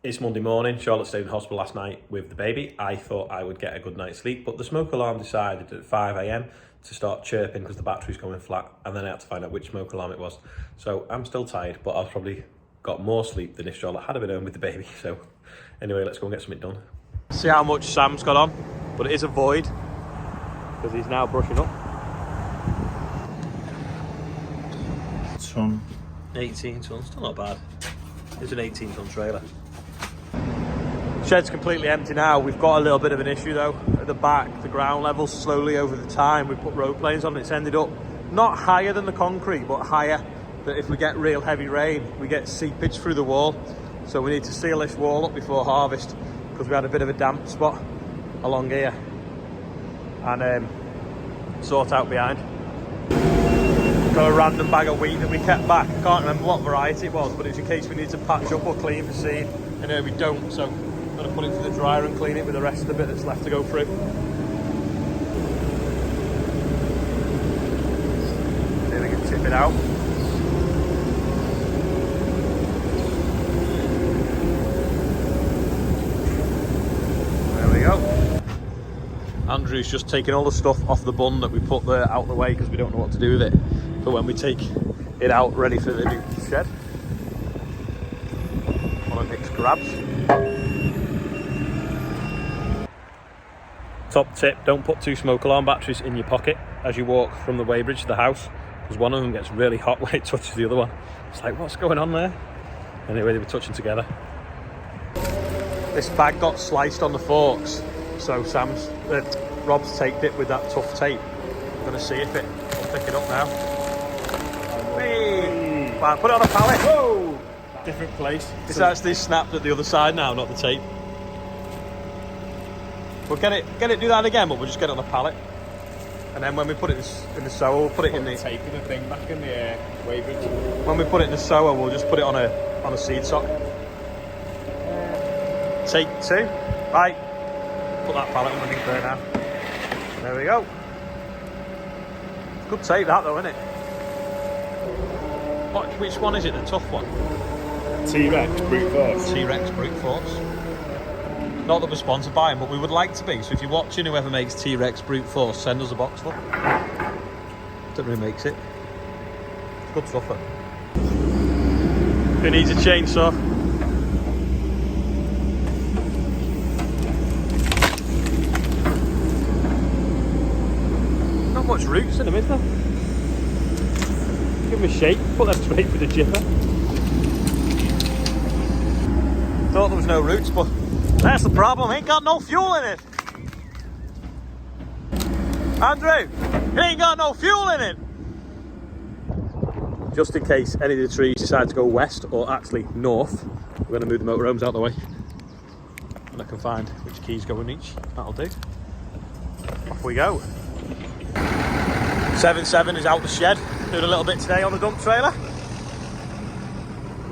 It's Monday morning. Charlotte stayed in hospital last night with the baby. I thought I would get a good night's sleep, but the smoke alarm decided at 5 a.m. to start chirping because the battery's going flat, and then I had to find out which smoke alarm it was. So I'm still tired, but I've probably got more sleep than if Charlotte had been home with the baby. So anyway, let's go and get something done. See how much Sam's got on, but it is a void because he's now brushing up. Ton. 18 tons, still not bad. It's an 18-ton trailer. Shed's completely empty now. We've got a little bit of an issue though. At the back, the ground level slowly over the time, we put road planes on, it's ended up not higher than the concrete, but higher, that if we get real heavy rain, we get seepage through the wall. So we need to seal this wall up before harvest because we had a bit of a damp spot along here. And sort out behind. Got a random bag of wheat that we kept back. I can't remember what variety it was, but it's in case we need to patch up or clean for seed. And we don't, so I'm going to put it through the dryer and clean it with the rest of the bit that's left to go through. See if we can tip it out. There we go. Andrew's just taking all the stuff off the bun that we put there out the way because we don't know what to do with it for when we take it out ready for the new shed. One of Nick's grabs. Top tip, don't put 2 smoke alarm batteries in your pocket as you walk from the weighbridge to the house, because one of them gets really hot when it touches the other one. It's like, what's going on there? Anyway, they were touching together. This bag got sliced on the forks, so Rob's taped it with that tough tape. I'm going to see if it will pick it up now. Whee! Wow, put it on a pallet. Whoa! Different place. It's actually snapped at the other side now, not the tape. We'll get it do that again, but we'll just get it on a pallet. And then when we put it in the sower, we'll put it in the... Taking the thing back in the weighbridge. When we put it in the sower, we'll just put it on a seed sock. Take 2. Right. Put that pallet underneath there now. There we go. Good tape that though, isn't it? Which one is it, the tough one? T-Rex brute force. T-Rex brute force. Not that we're sponsored by them, but we would like to be. So if you're watching, whoever makes T-Rex brute force, send us a box full. Don't know who makes it. It's good stuff though. Who needs a chainsaw? Not much roots in them, is there? Give them a shake, put them straight with the jipper. Thought there was no roots, but that's the problem, ain't got no fuel in it. Andrew, it ain't got no fuel in it. Just in case any of the trees decide to go west or actually north, we're going to move the motorhomes out of the way. And I can find which keys go in each. That'll do. Off we go. 7-7 is out the shed, doing a little bit today on the dump trailer.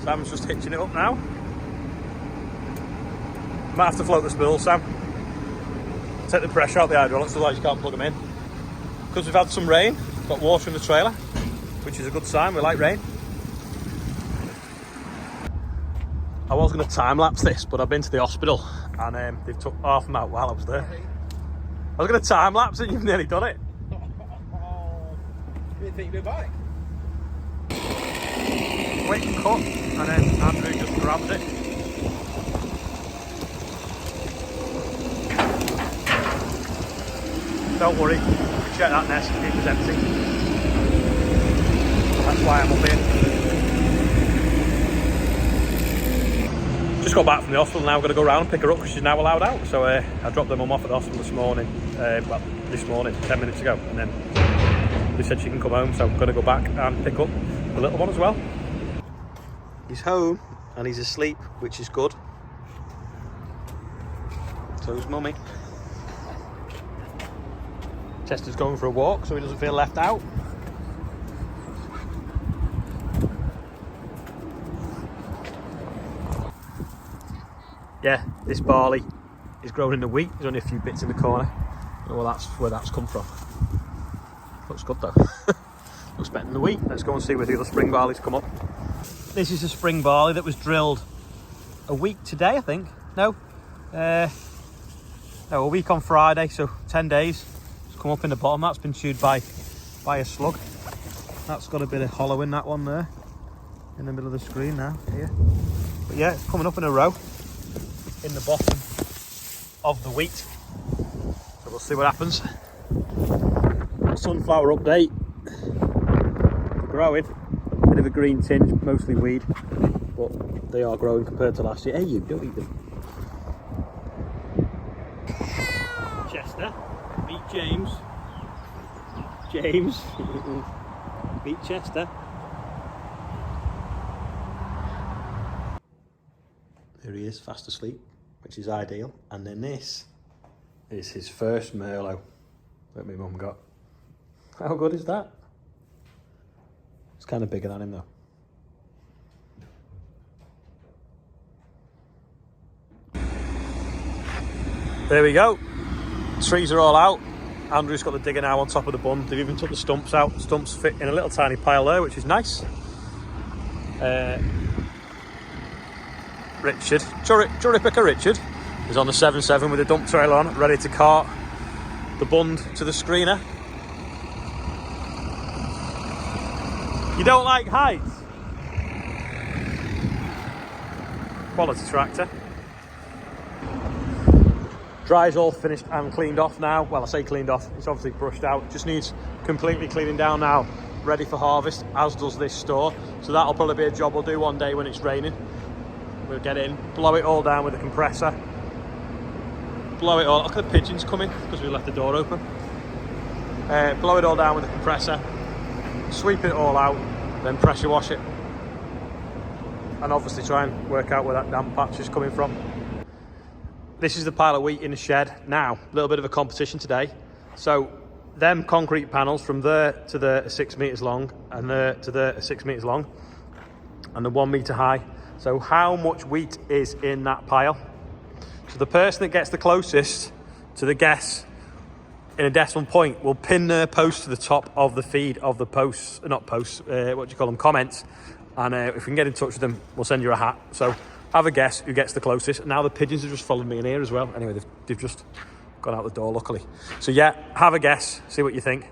Sam's just hitching it up now. Might have to float the spools, Sam. Take the pressure out the hydraulics, otherwise you can't plug them in. Because we've had some rain, got water in the trailer, which is a good sign, we like rain. I was going to time lapse this, but I've been to the hospital and they've took half them out while I was there. I was going to time lapse it, you've nearly done it. You didn't think you'd be back? Quick cut, and then Andrew just grabs it. Don't worry, we checked that nest, it was empty. That's why I'm up here. Just got back from the hospital now, got to go around and pick her up because she's now allowed out. So I dropped the mum off at the hospital this morning, this morning, 10 minutes ago, and then they said she can come home, so I'm going to go back and pick up the little one as well. He's home and he's asleep, which is good. So's mummy. Chester's going for a walk so he doesn't feel left out. Yeah, this barley is grown in the wheat. There's only a few bits in the corner. I don't know where that's come from. Looks good though. Looks better than the wheat. Let's go and see where the other spring barley's come up. This is a spring barley that was drilled a week today, I think. No, a week on Friday, so 10 days. It's come up in the bottom. That's been chewed by a slug. That's got a bit of hollow in that one there, in the middle of the screen now, here. But yeah, it's coming up in a row in the bottom of the wheat. So we'll see what happens. Sunflower update. They're growing. Bit of a green tinge, mostly weed, but they are growing compared to last year. Hey, you don't eat them. Chester, meet James. James, meet Chester. There he is, fast asleep, which is ideal. And then this is his first Merlot that my mum got. How good is that? It's kind of bigger than him though. There we go. Trees are all out. Andrew's got the digger now on top of the bund. They've even took the stumps out. The stumps fit in a little tiny pile there, which is nice. Richard, Churri Picker Richard, is on the 7.7 with a dump trailer on, ready to cart the bund to the screener. You don't like heights? Quality tractor. Dry's all finished and cleaned off now. Well, I say cleaned off, it's obviously brushed out. Just needs completely cleaning down now, ready for harvest, as does this store. So that'll probably be a job we'll do one day when it's raining. We'll get in, blow it all down with a compressor. Blow it all, look at the pigeons coming because we left the door open. Blow it all down with a compressor. Sweep it all out, then pressure wash it, and obviously try and work out where that damp patch is coming from. This is the pile of wheat in the shed. Now, a little bit of a competition today. So them concrete panels from there to there are 6 meters long, and there to there are 6 meters long, and they're 1 meter high. So how much wheat is in that pile? So the person that gets the closest to the guess in a decimal point will pin their post to the top of the feed of the posts, not posts, what do you call them, comments. And if we can get in touch with them, we'll send you a hat. So have a guess who gets the closest. And now the pigeons have just followed me in here as well. Anyway, they've just gone out the door, luckily. So yeah, have a guess, see what you think.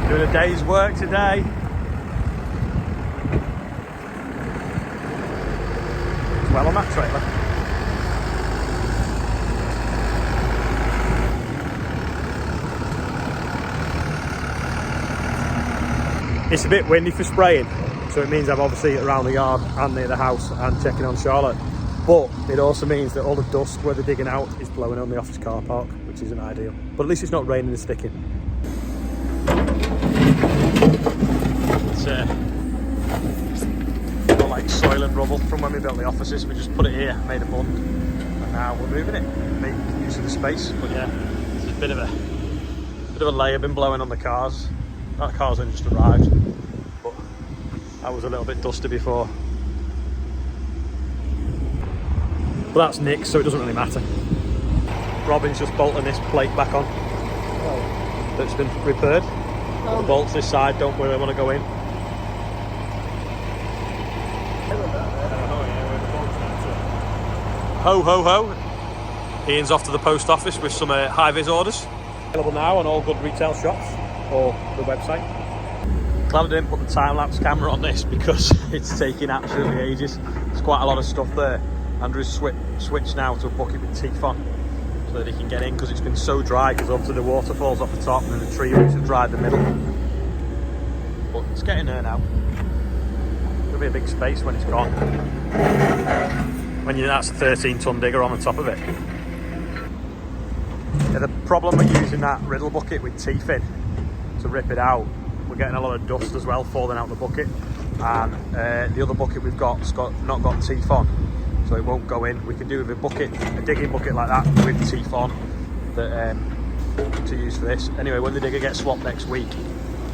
Doing a day's work today. Well on that trailer. It's a bit windy for spraying, so it means I'm obviously around the yard and near the house and checking on Charlotte. But it also means that all the dust where they're digging out is blowing on the office car park, which isn't ideal. But at least it's not raining and sticking. It's got like soil and rubble from when we built the offices. We just put it here, made a bund, and now we're moving it, making use of the space. But yeah, it's a bit of a layer been blowing on the cars. That car's only just arrived, but that was a little bit dusty before. But that's nicked, so it doesn't really matter. Robin's just bolting this plate back on. That's been repaired. The bolts this side don't really want to go in. Ho ho ho! Ian's off to the post office with some high-vis orders. Available now on all good retail shops or the website. Glad I didn't put the time-lapse camera on this because it's taking absolutely ages. There's quite a lot of stuff there. Andrew's switched now to a bucket with teeth on so that he can get in, because it's been so dry, because obviously the water falls off the top and then the tree roots have dried the middle. But it's getting there now. There'll be a big space when it's gone. When that's a 13-ton digger on the top of it. Yeah, the problem with using that riddle bucket with teeth in to rip it out, we're getting a lot of dust as well falling out the bucket, and the other bucket we've got's not got teeth on, so it won't go in. We can do with a digging bucket like that with teeth on that to use for this. Anyway, when the digger gets swapped next week,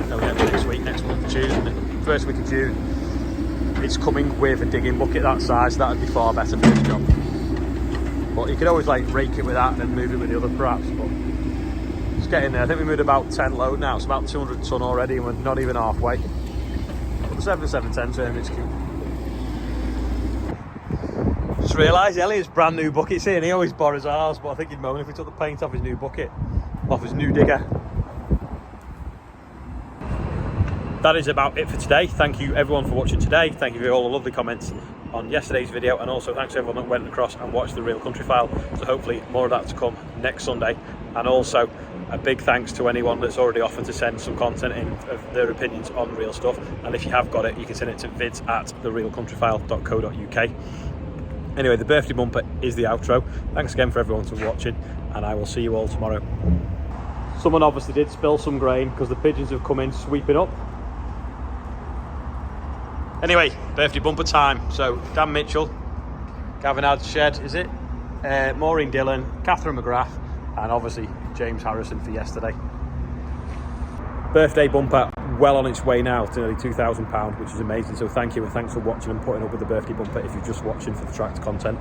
next month, June, the first week of June, it's coming with a digging bucket that size. That would be far better for this job. But you could always like rake it with that and then move it with the other perhaps, but it's getting there. I think we moved about 10 load now. It's about 200 ton already and we're not even halfway. But the 7.710 turn is cute. realised Elliot's brand new bucket's here and he always borrows ours, but I think he'd moan if we took the paint off his new bucket, off his new digger. That is about it for today. Thank you everyone for watching today. Thank you for all the lovely comments on yesterday's video, and also thanks to everyone that went across and watched the Real Country File. So hopefully more of that to come next Sunday. And also a big thanks to anyone that's already offered to send some content in of their opinions on real stuff. And if you have got it, you can send it to vids@therealcountryfile.co.uk. Anyway, the birthday bumper is the outro. Thanks again for everyone for watching, and I will see you all tomorrow. Someone obviously did spill some grain because the pigeons have come in sweeping up. Anyway, birthday bumper time. So Dan Mitchell, Gavin Adshed, is it? Maureen Dillon, Catherine McGrath, and obviously James Harrison for yesterday. Birthday bumper well on its way now to nearly £2,000, which is amazing. So thank you, and thanks for watching and putting up with the birthday bumper if you're just watching for the tracked content.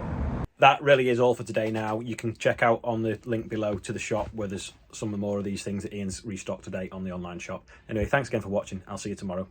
That really is all for today now. You can check out on the link below to the shop where there's some more of these things that Ian's restocked today on the online shop. Anyway, thanks again for watching. I'll see you tomorrow.